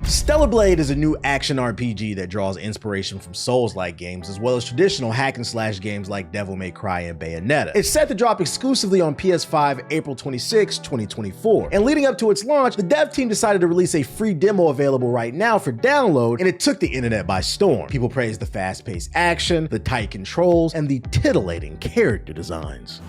Stellar Blade is a new action RPG that draws inspiration from Souls-like games as well as traditional hack-and-slash games like Devil May Cry and Bayonetta. It's set to drop exclusively on PS5 April 26, 2024, and leading up to its launch, the dev team decided to release a free demo available right now for download, and it took the internet by storm. People praised the fast-paced action, the tight controls, and the titillating character designs.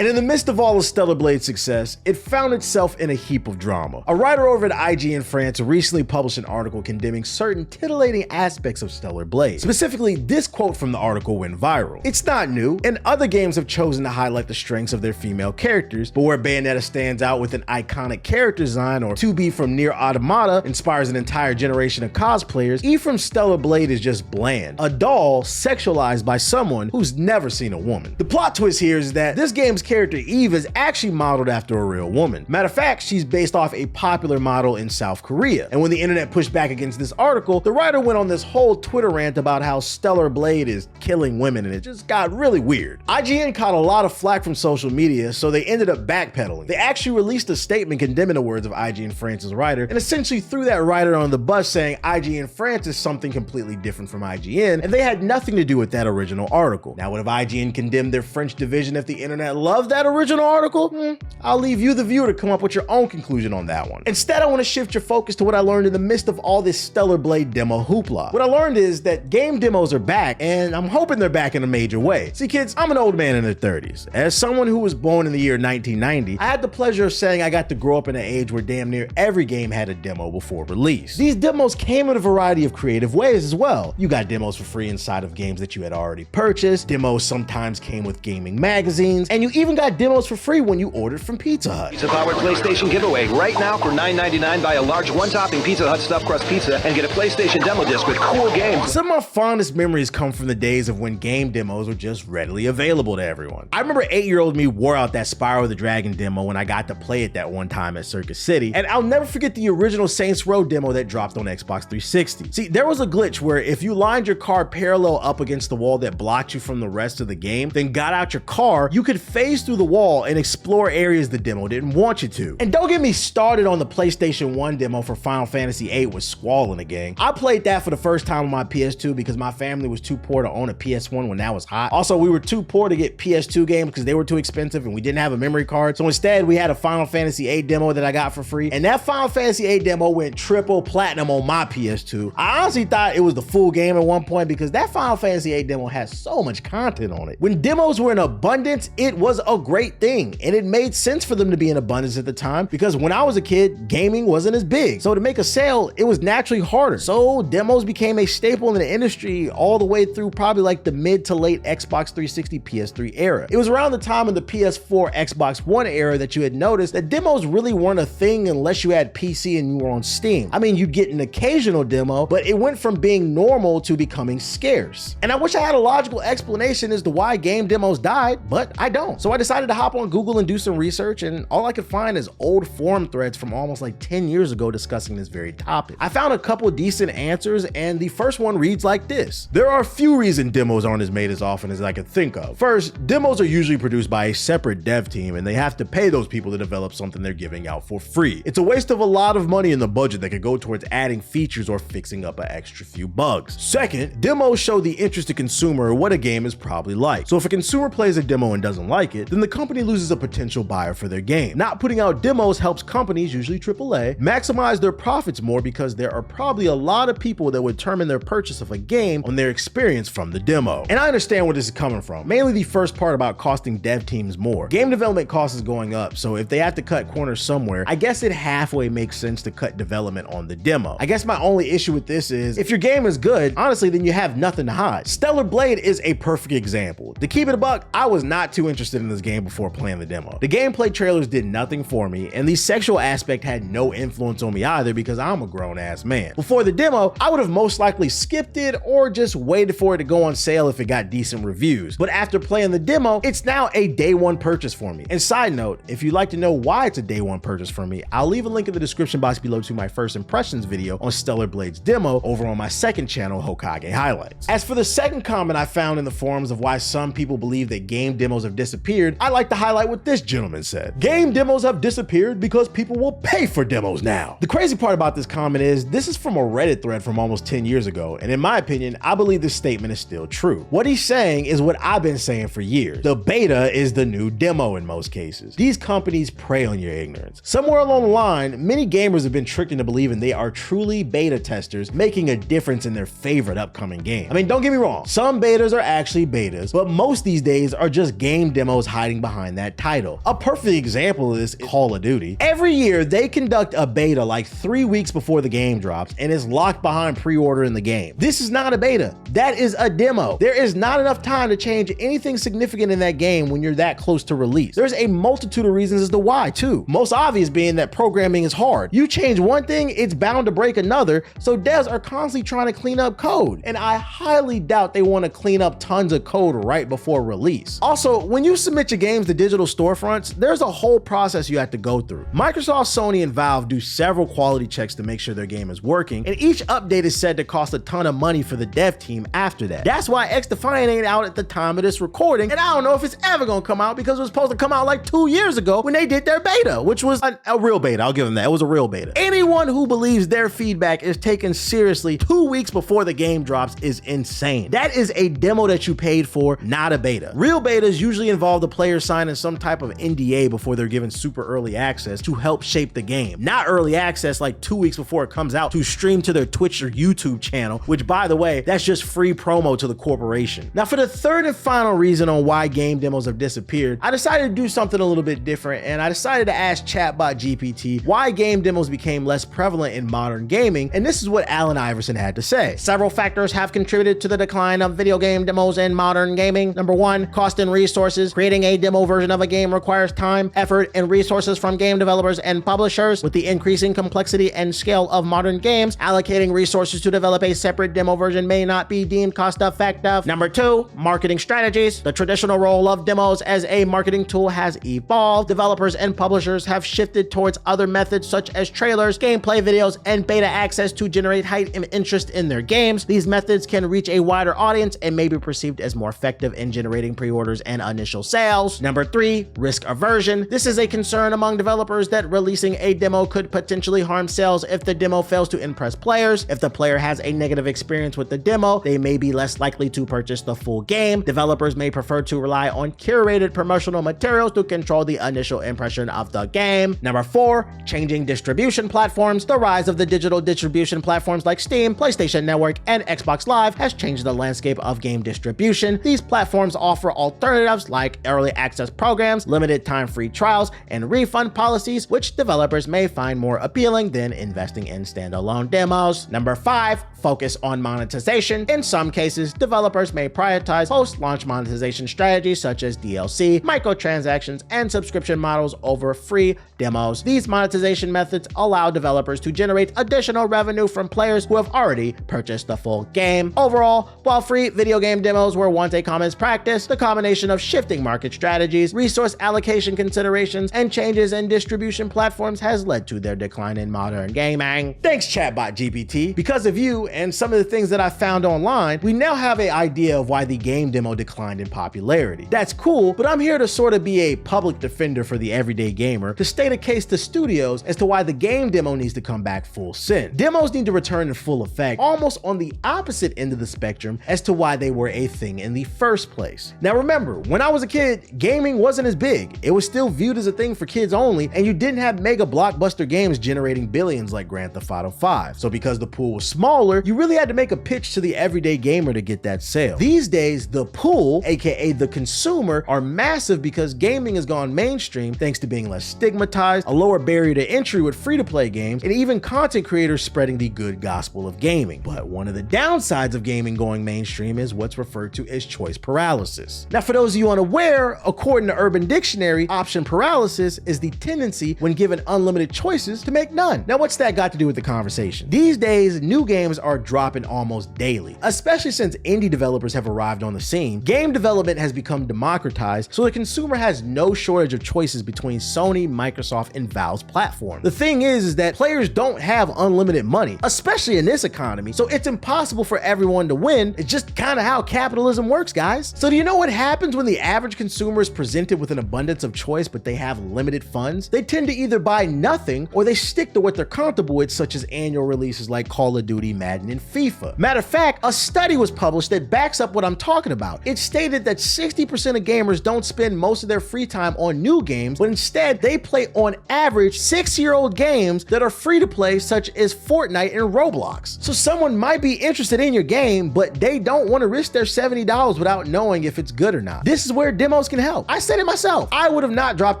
And in the midst of all of Stellar Blade's success, it found itself in a heap of drama. A writer over at IGN France recently published an article condemning certain titillating aspects of Stellar Blade. Specifically, this quote from the article went viral. "It's not new, and other games have chosen to highlight the strengths of their female characters, but where Bayonetta stands out with an iconic character design, or 2B from Nier Automata inspires an entire generation of cosplayers, E from Stellar Blade is just bland. A doll sexualized by someone who's never seen a woman." The plot twist here is that this game's character Eve is actually modeled after a real woman. Matter of fact, she's based off a popular model in South Korea. And when the internet pushed back against this article, the writer went on this whole Twitter rant about how Stellar Blade is killing women, and it just got really weird. IGN caught a lot of flack from social media, so they ended up backpedaling. They actually released a statement condemning the words of IGN France's writer, and essentially threw that writer on the bus, saying IGN France is something completely different from IGN, and they had nothing to do with that original article. Now, would have IGN condemned their French division if the internet loved that original article? I'll leave you, the viewer, to come up with your own conclusion on that one. Instead, I want to shift your focus to what I learned in the midst of all this Stellar Blade demo hoopla. What I learned is that game demos are back, and I'm hoping they're back in a major way. See, kids, I'm an old man in their 30s. As someone who was born in the year 1990, I had the pleasure of saying I got to grow up in an age where damn near every game had a demo before release. These demos came in a variety of creative ways as well. You got demos for free inside of games that you had already purchased. Demos sometimes came with gaming magazines, and you even got demos for free when you ordered from Pizza Hut. Pizza-powered PlayStation giveaway right now for $9.99. Buy a large one-topping Pizza Hut stuffed crust pizza and get a PlayStation demo disc with cool games. Some of my fondest memories come from the days of when game demos were just readily available to everyone. I remember 8-year-old me wore out that Spyro the Dragon demo when I got to play it that one time at Circus City, and I'll never forget the original Saints Row demo that dropped on Xbox 360. See, there was a glitch where if you lined your car parallel up against the wall that blocked you from the rest of the game, then got out your car, you could phase through the wall and explore areas the demo didn't want you to. And don't get me started on the PlayStation 1 demo for Final Fantasy VIII with Squall in the game. I played that for the first time on my PS2 because my family was too poor to own a PS1 when that was hot. Also, we were too poor to get PS2 games because they were too expensive and we didn't have a memory card. So instead, we had a Final Fantasy VIII demo that I got for free. And that Final Fantasy VIII demo went triple platinum on my PS2. I honestly thought it was the full game at one point because that Final Fantasy VIII demo has so much content on it. When demos were in abundance, it was a great thing. And it made sense for them to be in abundance at the time because when I was a kid, gaming wasn't as big. So to make a sale, it was naturally harder. So demos became a staple in the industry all the way through probably like the mid to late Xbox 360 PS3 era. It was around the time of the PS4 Xbox One era that you had noticed that demos really weren't a thing unless you had PC and you were on Steam. I mean, you'd get an occasional demo, but it went from being normal to becoming scarce. And I wish I had a logical explanation as to why game demos died, but I don't. So I decided to hop on Google and do some research, and all I could find is old forum threads from almost like 10 years ago discussing this very topic. I found a couple decent answers, and the first one reads like this. There are few reasons demos aren't as made as often as I could think of. First, demos are usually produced by a separate dev team, and they have to pay those people to develop something they're giving out for free. It's a waste of a lot of money in the budget that could go towards adding features or fixing up an extra few bugs. Second, demos show the interested consumer what a game is probably like. So if a consumer plays a demo and doesn't like it, then the company loses a potential buyer for their game. Not putting out demos helps companies, usually AAA, maximize their profits more because there are probably a lot of people that would determine their purchase of a game on their experience from the demo. And I understand where this is coming from, mainly the first part about costing dev teams more. Game development cost is going up, so if they have to cut corners somewhere, I guess it halfway makes sense to cut development on the demo. I guess my only issue with this is, if your game is good, honestly, then you have nothing to hide. Stellar Blade is a perfect example. To keep it a buck, I was not too interested in this game before playing the demo. The gameplay trailers did nothing for me, and the sexual aspect had no influence on me either because I'm a grown-ass man. Before the demo, I would have most likely skipped it or just waited for it to go on sale if it got decent reviews. But after playing the demo, it's now a day one purchase for me. And side note, if you'd like to know why it's a day one purchase for me, I'll leave a link in the description box below to my first impressions video on Stellar Blade's demo over on my second channel, Hokage Highlights. As for the second comment I found in the forums of why some people believe that game demos have disappeared, disappeared, I'd like to highlight what this gentleman said. Game demos have disappeared because people will pay for demos now. The crazy part about this comment is this is from a Reddit thread from almost 10 years ago, and in my opinion, I believe this statement is still true. What he's saying is what I've been saying for years. The beta is the new demo in most cases. These companies prey on your ignorance. Somewhere along the line, many gamers have been tricked into believing they are truly beta testers, making a difference in their favorite upcoming game. I mean, don't get me wrong, some betas are actually betas, but most these days are just game demos hiding behind that title. A perfect example of this is Call of Duty. Every year, they conduct a beta like 3 weeks before the game drops, and it's locked behind pre-order in the game. This is not a beta. That is a demo. There is not enough time to change anything significant in that game when you're that close to release. There's a multitude of reasons as to why, too. Most obvious being that programming is hard. You change one thing, it's bound to break another, so devs are constantly trying to clean up code. And I highly doubt they want to clean up tons of code right before release. Also, when you submit your games to digital storefronts, there's a whole process you have to go through. Microsoft, Sony, and Valve do several quality checks to make sure their game is working, and each update is said to cost a ton of money for the dev team after that. That's why XDefiant ain't out at the time of this recording, and I don't know if it's ever gonna come out because it was supposed to come out like 2 years ago when they did their beta, which was a real beta. I'll give them that. It was a real beta. Anyone who believes their feedback is taken seriously 2 weeks before the game drops is insane. That is a demo that you paid for, not a beta. Real betas usually involve the player signing some type of NDA before they're given super early access to help shape the game. Not early access like 2 weeks before it comes out to stream to their Twitch or YouTube channel, which by the way, that's just free promo to the corporation. Now for the third and final reason on why game demos have disappeared, I decided to do something a little bit different, and I decided to ask Chatbot GPT why game demos became less prevalent in modern gaming, and this is what Allen Iverson had to say. Several factors have contributed to the decline of video game demos in modern gaming. Number one, cost and resources. Creating a demo version of a game requires time, effort, and resources from game developers and publishers. With the increasing complexity and scale of modern games, allocating resources to develop a separate demo version may not be deemed cost-effective. Number two, marketing strategies. The traditional role of demos as a marketing tool has evolved. Developers and publishers have shifted towards other methods such as trailers, gameplay videos, and beta access to generate height and interest in their games. These methods can reach a wider audience and may be perceived as more effective in generating pre-orders and initial sales. Number three, risk aversion. This is a concern among developers that releasing a demo could potentially harm sales if the demo fails to impress players. If the player has a negative experience with the demo, they may be less likely to purchase the full game. Developers may prefer to rely on curated promotional materials to control the initial impression of the game. Number four, changing distribution platforms. The rise of the digital distribution platforms like Steam, PlayStation Network, and Xbox Live has changed the landscape of game distribution. These platforms offer alternatives like early access programs, limited time free trials, and refund policies, which developers may find more appealing than investing in standalone demos. Number five, focus on monetization. In some cases, developers may prioritize post-launch monetization strategies such as DLC, microtransactions, and subscription models over free demos. These monetization methods allow developers to generate additional revenue from players who have already purchased the full game. Overall, while free video game demos were once a common practice, the combination of shifting market strategies, resource allocation considerations, and changes in distribution platforms has led to their decline in modern gaming. Thanks, Chatbot GPT. Because of you and some of the things that I found online, we now have an idea of why the game demo declined in popularity. That's cool, but I'm here to sort of be a public defender for the everyday gamer to state a case to studios as to why the game demo needs to come back full send. Demos need to return in full effect, almost on the opposite end of the spectrum as to why they were a thing in the first place. Now remember, when I was a kid, gaming wasn't as big. It was still viewed as a thing for kids only, and you didn't have mega blockbuster games generating billions like Grand Theft Auto 5. So because the pool was smaller, you really had to make a pitch to the everyday gamer to get that sale. These days, the pool, aka the consumer, are massive because gaming has gone mainstream thanks to being less stigmatized, a lower barrier to entry with free-to-play games, and even content creators spreading the good gospel of gaming. But one of the downsides of gaming going mainstream is what's referred to as choice paralysis. Now, for those of you unaware, according to Urban Dictionary, option paralysis is the tendency when given unlimited choices to make none. Now, what's that got to do with the conversation? These days, new games are dropping almost daily, especially since indie developers have arrived on the scene. Game development has become democratized, so the consumer has no shortage of choices between Sony, Microsoft, and Valve's platform. The thing is that players don't have unlimited money, especially in this economy, so it's impossible for everyone to win. It's just kind of how capitalism works, guys. So do you know what happens when the average consumer consumers presented with an abundance of choice but they have limited funds, they tend to either buy nothing or they stick to what they're comfortable with, such as annual releases like Call of Duty, Madden, and FIFA. Matter of fact, a study was published that backs up what I'm talking about. It stated that 60% of gamers don't spend most of their free time on new games, but instead they play on average 6-year-old games that are free to play, such as Fortnite and Roblox. So someone might be interested in your game, but they don't want to risk their $70 without knowing if it's good or not. This is where demos can help. I said it myself. I would have not dropped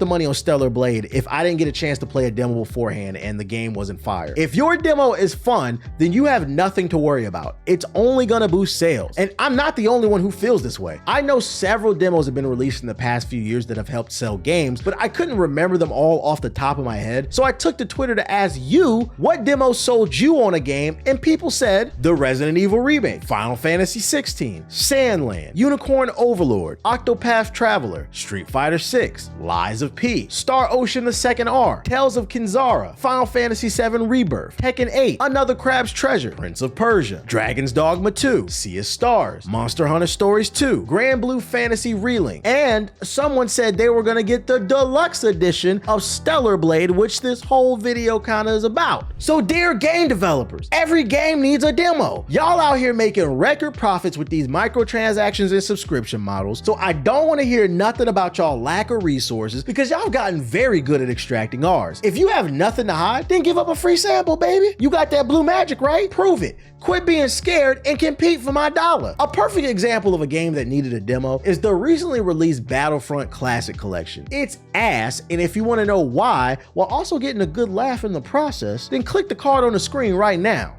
the money on Stellar Blade if I didn't get a chance to play a demo beforehand and the game wasn't fire. If your demo is fun, then you have nothing to worry about. It's only gonna boost sales. And I'm not the only one who feels this way. I know several demos have been released in the past few years that have helped sell games, but I couldn't remember them all off the top of my head. So I took to Twitter to ask you what demos sold you on a game, and people said the Resident Evil remake, Final Fantasy 16, Sandland, Unicorn Overlord, Octopath Traveler, Street Fighter 6, Lies of P, Star Ocean the Second R, Tales of Kinzara, Final Fantasy 7 Rebirth, Tekken 8, Another Crab's Treasure, Prince of Persia, Dragon's Dogma 2, Sea of Stars, Monster Hunter Stories 2, Grand Blue Fantasy Relink, and someone said they were gonna get the deluxe edition of Stellar Blade, which this whole video kinda is about. So dear game developers, every game needs a demo. Y'all out here making record profits with these microtransactions and subscription models, so I don't wanna hear nothing about y'all lack of resources because y'all gotten very good at extracting ours. If you have nothing to hide, then give up a free sample, baby. You got that blue magic, right? Prove it. Quit being scared and compete for my dollar. A perfect example of a game that needed a demo is the recently released Battlefront Classic Collection. It's ass, and if you want to know why, while also getting a good laugh in the process, then click the card on the screen right now.